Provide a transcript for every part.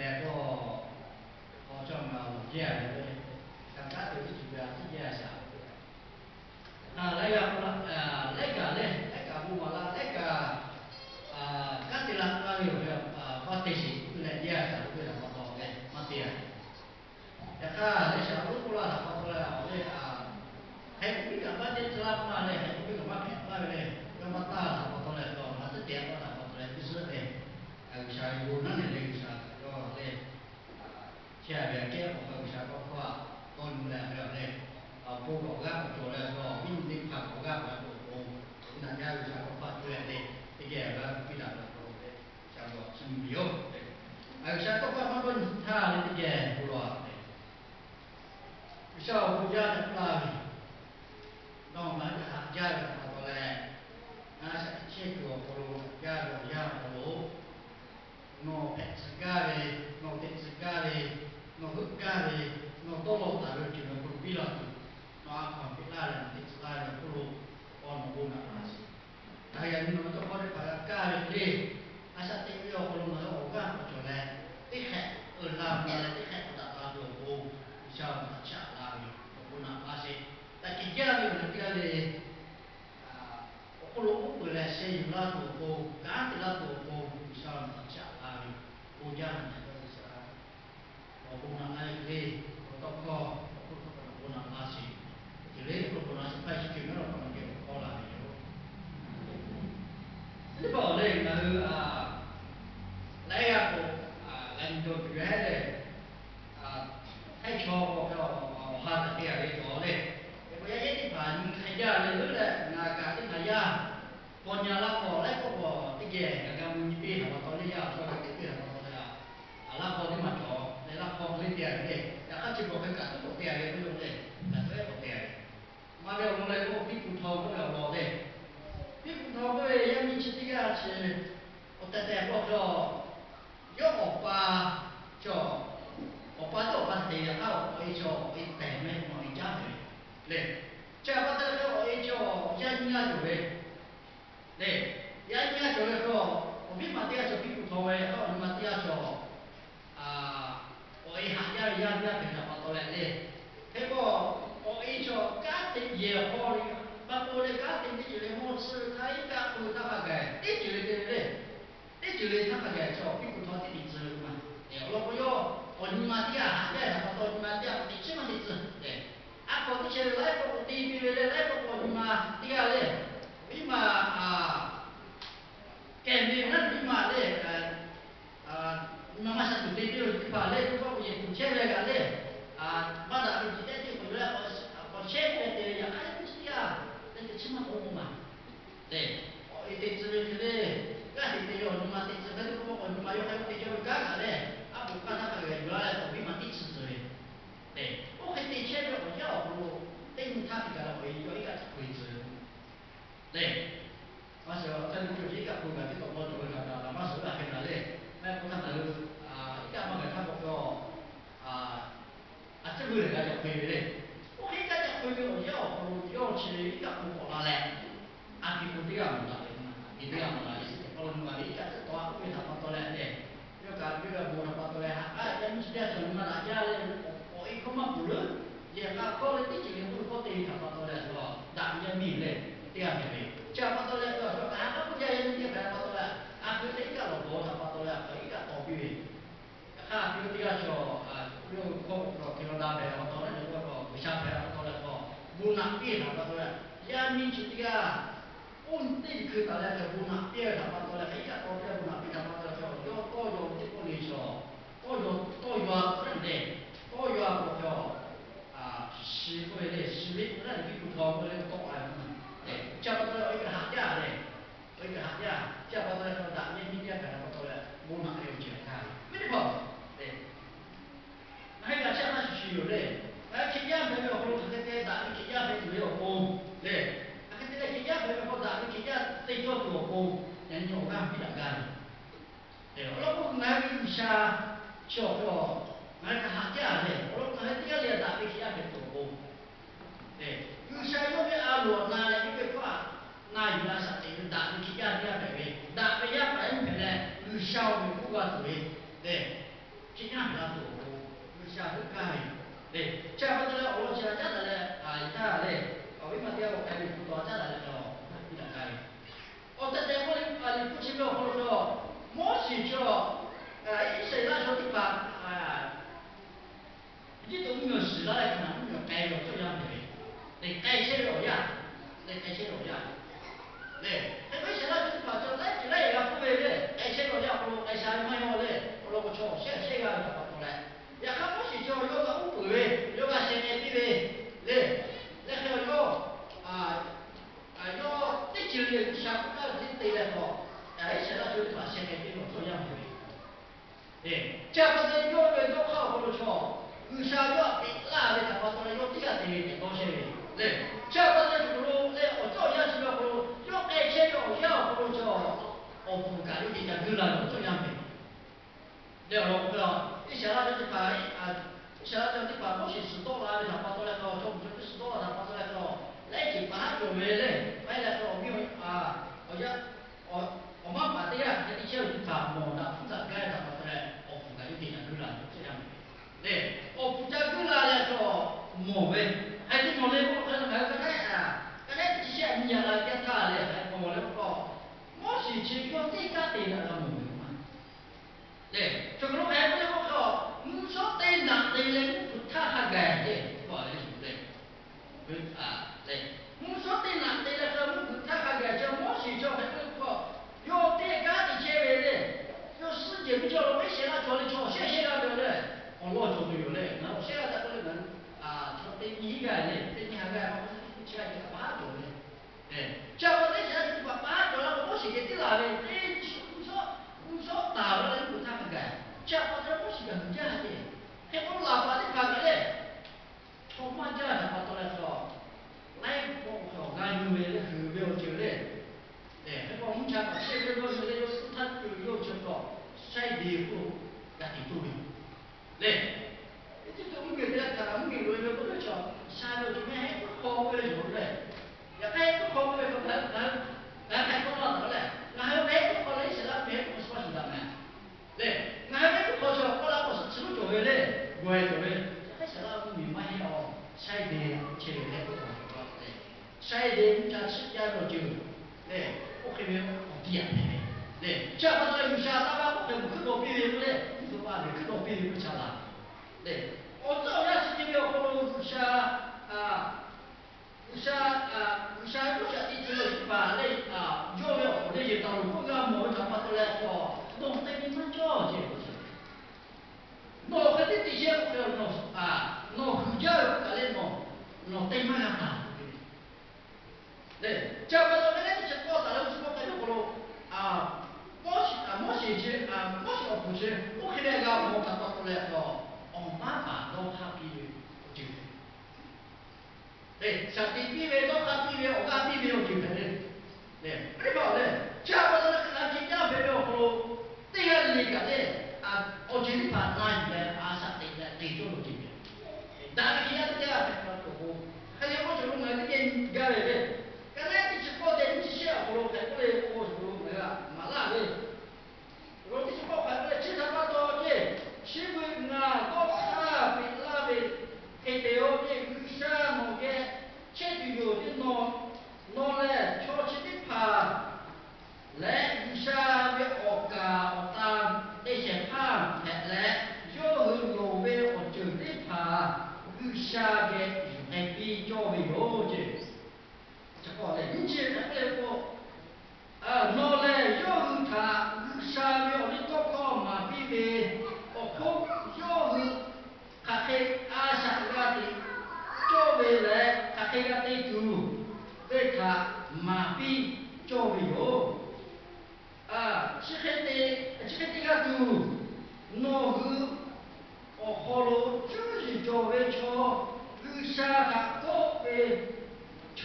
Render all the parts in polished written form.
来个好像也大家都是主要自己想。那个不嘛啦，kan dilakukan kompetisi wilayah dia satu wilayah foto mati ya. Ya kan, saya pun pula lah foto lah, oleh hai cũng biết là trên selama này hai cũng biết là mắc lại này, cái mata là foto này rồi, mà tất cả là foto này cứ sửa này, bisa ibu nanti lagi bisa rồi này, chia về cái một bisa có qua con là rồi này, phụ của gác một chỗ là rồi, pin định phẳng của gác là của nạn nhân bisa có qua chỗ này, cái kia là cái đặt là của này, chẳng có sinh biểu, bisa có qua mà bên tha lên cái kia của nó, bisa phụ gia được là nó mà cái hạt gia được mà gọi là nó sẽ chia của phụ gia phụ nó pet segala nó tet segala nó hút segala nó tolong tak ada cuma berbilang nó akan kita dan tet segala phụ on guna nasi ayat ini untuk orang pada kali ini asal tinggi kalau mana orang macam ni tiket ulam mana tiket tak tahu tu bisa baca lagi guna nasi tak kerja ni kali kalau boleh saya jual tu kan tidak tu bisa baca lagi hujan itu bisa guna lagi toko guna nasi jadi guna nasi pasti kena orang yang sekolah ni ini boleh lalu lấy của lần đầu tiên này hay cho vào hoa thật đẹp để cho này bây giờ cái bản thay ra này rất là cả cái thay ra còn nhà lá cỏ lấy có cái gì cái mình đi học vào đây ra cho cái gì học vào đây lá cỏ cái mặt cỏ lấy lá cỏ lấy tiền này đã các chị có cái cả cái tiền này luôn này là cái tiền mà bây giờ mình lấy cái phụ thầu cái nào vào đây cái phụ thầu cái em mình chỉ cái là chỉแต่พวกเรายกออกมาจ่ออกมาจ่อมาเสียเข้าไอ้จ่อไอ้แต่ไม่มองไอ้จ้าเลยเลยจะมาแต่ก็ไอ้จ่อยันยาจุเลยเลยยันยาจุเลยก็ผมพี่มาเตี้ยจ่อพี่ผู้ทวยเขามาเตี้ยจ่อไอ้หายาเป็นแบบตัวแรกเลยเฮ้ยก็ไอ้จ่อการติดเยี่ยพอเลยบางคนเลยการติดอยู่ในห้องซื้อไทยกับคนต่างกันติดอยู่เลย这就来他们来叫屁股掏的地址嘛，哎，我不要，你妈的啊，来他到你妈的，你什么地址？对，过这些来过地皮来来过你妈的嘞，你妈改名了你妈嘞，你妈是土地的，你把嘞过也不钱来个嘞，把那个地带的回来，我钱来的呀，还不是呀，那个什么红嘛，对，我一点资源去嘞。kan itu yo mati sekali ko ko mayo kayo tiyo ka ale abu kana ka ga yula to bi mati tsure o ke te che ro yo ko ten ta ka la ko yo ka ko tsure ma so ta ni ko ji ka ko ga ti to mo to ka da ma so la ke na le ma ko ta lu ka ma ga ta ko yo这个人家就可以嘞我可以大家可以我要去ka ko la le a ki ko ti ga mo la ni ti ga mo la kalau nggak ikat itu aku bisa patoleh deh. Yo kan juga mau patoleh dan sudah cuma aja oh itu mah bulu. Ya kalau itu jadi bulu kau tidak patoleh loh. Tak dia milih tiap hari. Siapa patoleh loh? Apa pun dia yang dia berapa patoleh. Aku itu kalau mau patoleh aku ikat topi. Kalau dia so, kau kalau dah berapa patoleh juga kau bisa berapa patoleh kau. Bunak pin apa patoleh. Ya minci tiga. Unti kita lihat ke bunak dia dapat oleh kita kalau dia bunak dia dapat oleh yo toyo di poliso toyo rendah toyo apa十个的10那你不同的那个多啊叫不到一个行家的一个行家叫不到说打年你家给他不到了bunak dia ujian kali没得那个像那是需要的企业没有好他给打企业没有好嘞kita kerja berapa dah kerja sejauh 20yang orang tidak kan. Walaupun mereka bisa coba mereka hajar deh. Kalau mereka dia lihat tak kerja betul. Bisa juga alu nala juga pak. Nah juga satu itu tak kerja dia betul. Tak kerja apa yang betul. Bisa berbuat tu. 尽量给他做，下头干嘞，加不得了，我家家的嘞，啊，他嘞，哦，因为这我开的不多，家的嘞哦，比较干。哦，在我的你不清楚或者说，莫是说，一些那时候的话，你都没有事了嘞，可能没有改了这样的，你改切了呀，你改切了呀。네, 회사가 좀 봤잖아요. 제가 얘가 후배를 애체로야 그리고 애사를 마요래 그리고 저 세가 잡았더래. 약간 뭐지 저 요가 우부에 요가 생에 비에 네, 내가 요 띠질을 샤프가 띠때라고 애사가 좀 생에 비로 소양 네, 자빠져 요를 또 그렇죠. 의사가 라를 잡았더래 요 띠가 되게 도시에 네, 자빠져 그로 네, 어쩌야 지금 그로 요 애체로 요 그렇죠. 어부가 여기 다 그라고 소양对了，不了，一想到就是把一想到就是把东西拾到了，想把到那个做不出拾到了，把到那个来就把它准备嘞，买那个没有好像我妈把这样那一些把磨的铺在盖上，把它来铺盖有点像个了，这样。对，铺在个了来说磨呗，还是磨嘞，我可能还有个刚才这些你讲了点他嘞，还磨嘞不高，我是去用这个对的磨嘛。네, 저 그럼 해보려고 무서 때나 때는 부탁하게 돼. 뭐 알겠습니다. 네. 무서 때나 때는 부탁하게 저 무엇이 저 해보려고 요 때가 이제래. 요世界不叫了没写了，叫你叫写写了没有嘞？我老做没有嘞，那我写了在这里面就对你一个嘞，对你还个，我起来就把做嘞。叫我那些就把做了，我写给你了嘞，你说打了人不他们改，叫我这我写个很简单的，还我老把你发给嘞，从嘛叫他把到来说，来我俺认为的后边就嘞，还把我们家现在说有他有求说，晒地不赶紧注意，这个我们给他讲，我们给罗不能讲，下头这边还不好为了有嘞，也还不好为了还不好得嘞，还有还不好嘞，现在还不说是啥呢？对，俺还不好说，后来我是吃不着嘞，我也着嘞，还现在我明白了，晒地切的还不好说，晒地家吃家了就，我后面我低啊，这把这有下大把我很多别人嘞，你说吧，很多别人不吃了。네, 어떤 야식이며 그런 의사 도시 이쪽을 말래 요요 우리 따로 뭐가 뭐 잡아들래서 너 때문에 저지 너 그때 뒤에 너 그저 그래 너 때문에 나 네, 잡아서 내가 이제 또 다른 수업 때문에 그로 뭐시 없지 오케이가 뭐 잡아들래서 엄마가 너 하기 어떻게 네, 자기 비밀 너 하기 위해 오가 비밀 어떻게 네, 그리고 자바는 나중에 배워 그로 때가 되니까 어제는 반나인데 아사때가 되죠 지금 나는 그냥 때가 됐고 그냥 뭐 저런 거 이게 가래 그래 이제 거대 지시야 그로 그래 뭐 내가 말라래 그로 이제 뭐 그래 지사바도 이제 시부나 거사 빌라베 에데오게 의사 뭐게 체두요데 노래 초치디파และวิชาเวโอกาอตามได้เฉพาะและโยหือโยเวอจุดิพาวิชาเกไอปีโจวิโยเจจะก็เลยนี่เชื่อนะเลยพวกโนเลยโยหือทาวิชาเวอลิโตก็มาปีเวโอคุโยหือคาเคอาชากาติโจเวและคาเคกาติตูเวทามาปีโจวิโย시간대가 두 노그 어허로 주지 조베초 의사 갖고 베초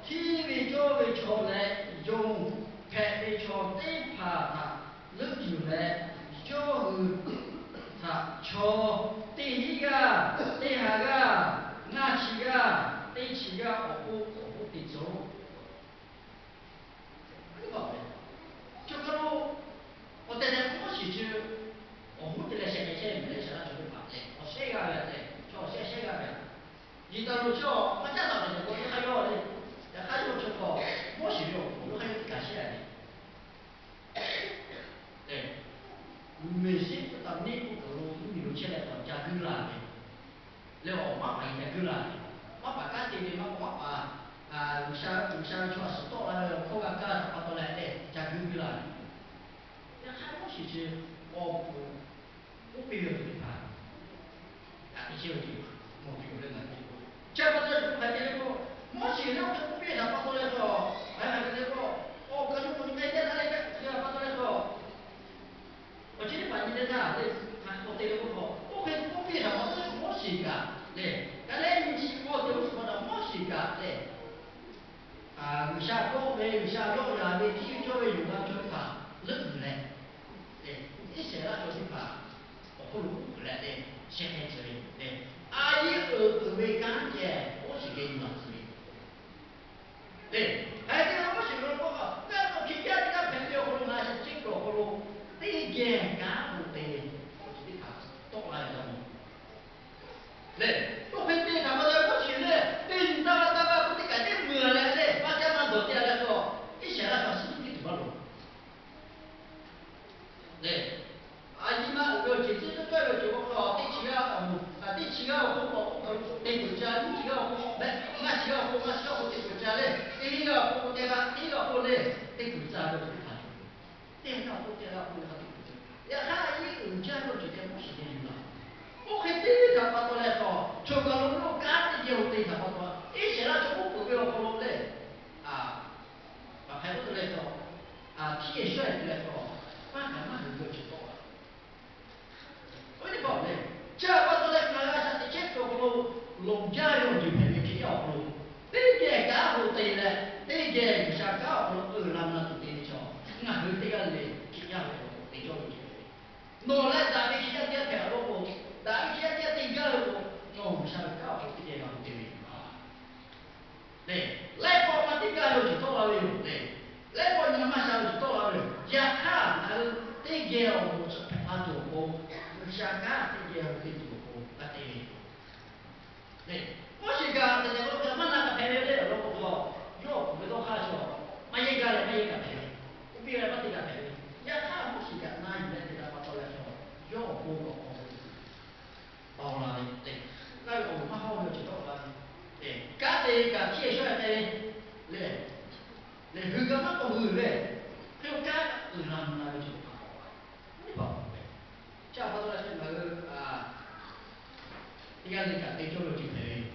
TV 조베초래 용 배베초 떼파다 르기래 조의사초 떼희가 떼하가 나치가 떼치가 어고 떼죠 그거就跟我在那过去就我们这个现在久了，我把家里的我把有些说是到了后个干啥到来的，家久久了，那还没事情，我不要这个怕，一些问题，我这个人呢，这不是还这个，没事了，这不别他把到来说，哎，这个，哦，跟我你每天那个，这个把到来说。我今天把你的那我对了我非常我这我是个嘞，刚才你我都说的我是个嘞，有下高位有下腰呀，为体育教育有关做法，人嘞，嘞，一些那做法，不如来嘞，现在之类嘞，阿姨为干姐，我是给你老师的，对，还这个我是说我，那我评价这个朋友或者那些经过或者。对见干部的，我觉得他多来了么？嘞，我会对他们的过去嘞，对你那不得改变么了嘞？把家嘛做掉来说，一想来说是不是怎么弄？嘞，姨妈我姐姐这个就我说，第七个对国家，第几个没，那几个对国家嘞，第一个嘞，对国家的。电脑不电脑不好的，要看一个家伙就在不时间里了。我很对他把过来说，从个龙肉干的就对他把说，一些那就不给我弄嘞，还不是来说，铁帅的来说，干嘛很多去做了。为什么嘞？这把过来看看啥的结果不喽？农家用就便宜去要不喽？对个干不对嘞，对个下干不喽？那么就对的叫，那后这个嘞，这样的对叫对。诺来咱们现在看了不？咱们现在对个我想搞不这样对啊。对，来宝嘛对个有多少人？对，来宝你嘛想有多少人？呀看那个对个我是他做过，想看对个对做过，那对。对，我是讲，这个我们那个朋友的，我说，哟，不多哈说，没一个嘞，没一个朋友，我别人没这个朋友，呀，他不是讲那原来这个把过来说，哟，包了的，对，那个我们好就知道了，对，干这个铁帅的，嘞，嘞，后个嘛不后嘞，还有干，那个就好了，你包，这样把过来是那个第二个对教育就可以，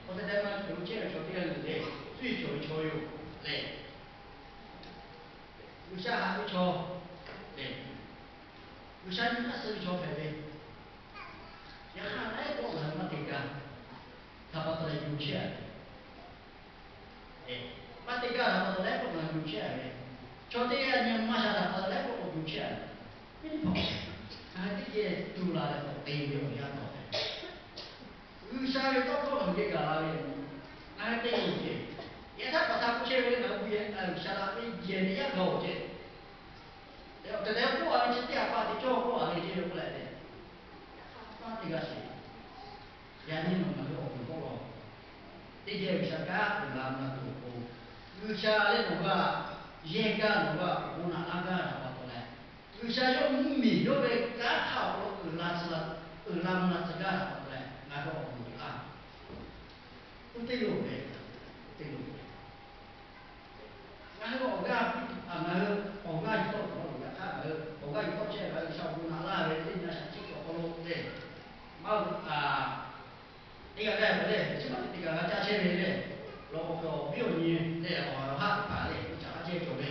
我在台湾从建设第二个追求教育，有下还没教，有下你那是教培的，你看那个人么这个，他把他来有钱，把这个他把他来个人有钱的，教这个你马上他把他来个有钱，你跑，这些都拿来对没有一样的。有下有到高能这个那里，那对有的，也他把他不切为那不也，下他为也的也高的，要这在过完是电话的交过完的接不来的，那这个是，眼睛弄那个红火了，这些有些干有那么多，有些那种个，烟干那个湖南那个什么过来，有些用米有的干炒了，那是了，那么这个什么过来，那个红啊。不对路的，对路的。然后我家那个我家一到什么我家看我家一到这个小姑娘那个人家想这个好路的，毛那个在不对，什么那个加钱的，然后个庙里那我哈把的加钱做的，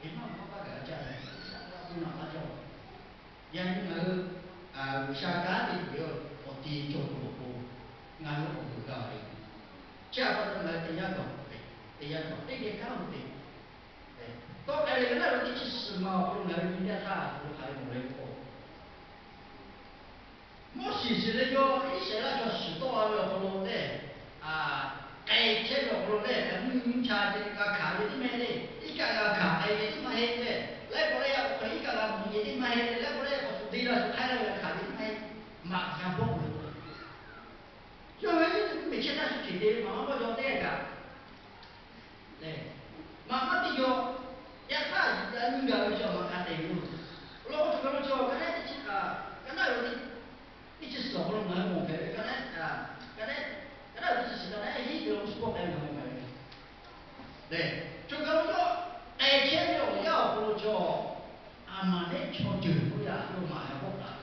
你妈我把个加的，小姑娘那叫，人那个有下家的不要我地做多多，俺们不搞的。家把它来这样搞，这样搞，这点看不对，到哎那个地去时嘛，不能来人家他不还不来过，我其实那个一些那个许多那个不弄的哎，这个不弄的，查这个卡的买的，一个个卡哎的买的，来过来要可以个个money的买的，来过来我对了就开了个卡的买，马上不回。因为你每天那是绝对，妈妈不交代个，妈妈的要，也他人家要叫妈妈带路，老师跟我叫，刚才你去刚才有你去少了买money，刚才对，就讲要爱情了要不叫阿妈来敲酒不呀，又马上不打。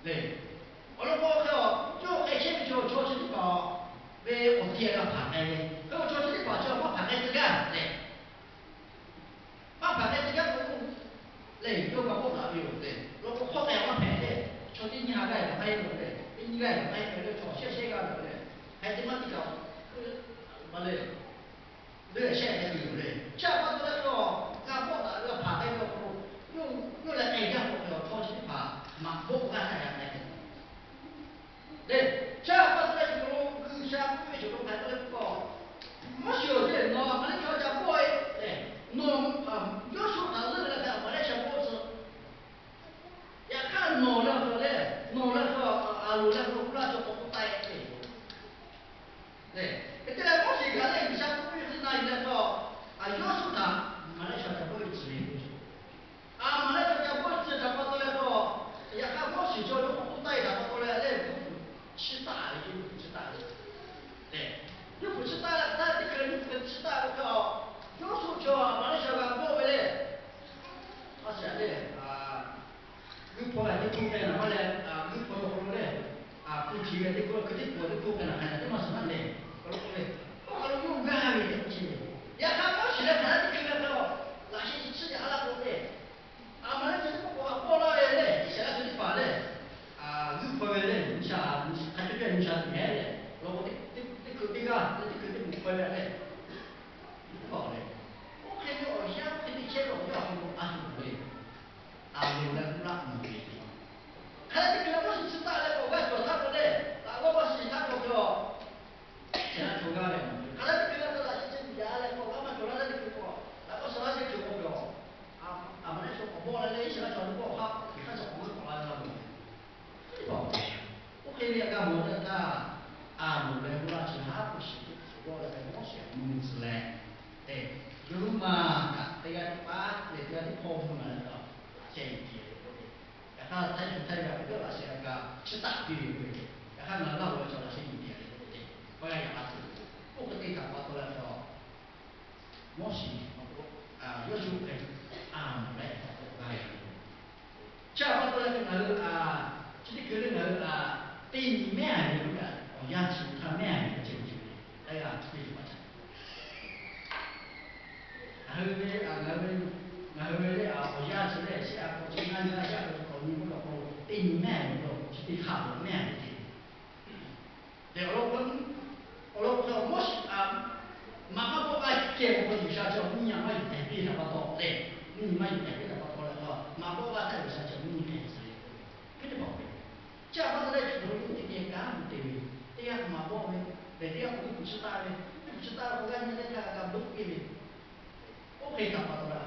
对，我如果要爱情就敲起的话，为我爹要爬开的，那我敲起的话就要爬开这个，对，爬开这个我，对，又个不打没有对，如果靠在我排的，敲的你还该个排的对，你该个排的敲谢谢个对，还他妈的搞，完了。对，现在有嘞，下班过来说，俺不打要爬那个不，用来挨家不要超级爬，马不干啥呀那个。对，下班过来就弄，跟下班就弄排过来不搞，没小的，喏，俺那条家过哎，对，弄要说他热了看，我来小包子，也看弄了说嘞，弄了说弄了说不然就不带对。对，这个东西看来你像不是那一个说要求他，马来小家不会指明不说，马来小家不会指他不过来说，也看东西叫你不带他不过来，那不吃大的就不吃大的，对，你不吃大的，他这个你不吃大的叫要求叫马来小家不回来，他现在有朋友你不跟了，我来有朋友回来不提的这个肯定我的不跟了，还是这么什么的，我说用干的东西，也看我现在看这个那些是吃家了不对，马来就是过了嘞，现在就是发嘞，有朋友嘞，你想，他就叫你想别的，我这口这个，这不回来嘞，不好嘞，我看你好像跟你介绍要不对。有的不让你给的，看这个我是吃大的，我说他不对，我是他不叫，现在出高的，看这个那些真假的，我们说那这个我，我说那些就我表，俺们来说我报了那些那叫你报哈，你看什么报了那个，对吧？我给你干么的他，我来不让其他不是，我来我选名字嘞，对，有嘛，这个把这个泡沫来的。建议的，然后他就代表不了些那个吃大便的，然后呢，那我叫那些一点的，对不对？不然牙齿，不可对他发出来说，我是要求给来下发出来然后这个可能对你面有个牙齿它面有进去的，哎呀，为什么？然后呢我牙齿嘞，下过去看下过去考虑不了，对你面有个，是对他的面的。对，我说我是马上我见过有啥叫你让我有台对什么多对，你们有台对什么多了是吧？马上我再有啥叫你看之类的，肯定宝贝。这样子来就用这点干部对的，这样马宝贝，这样不是大的，不是大的，我感觉那个不对的，我可以干嘛的啦？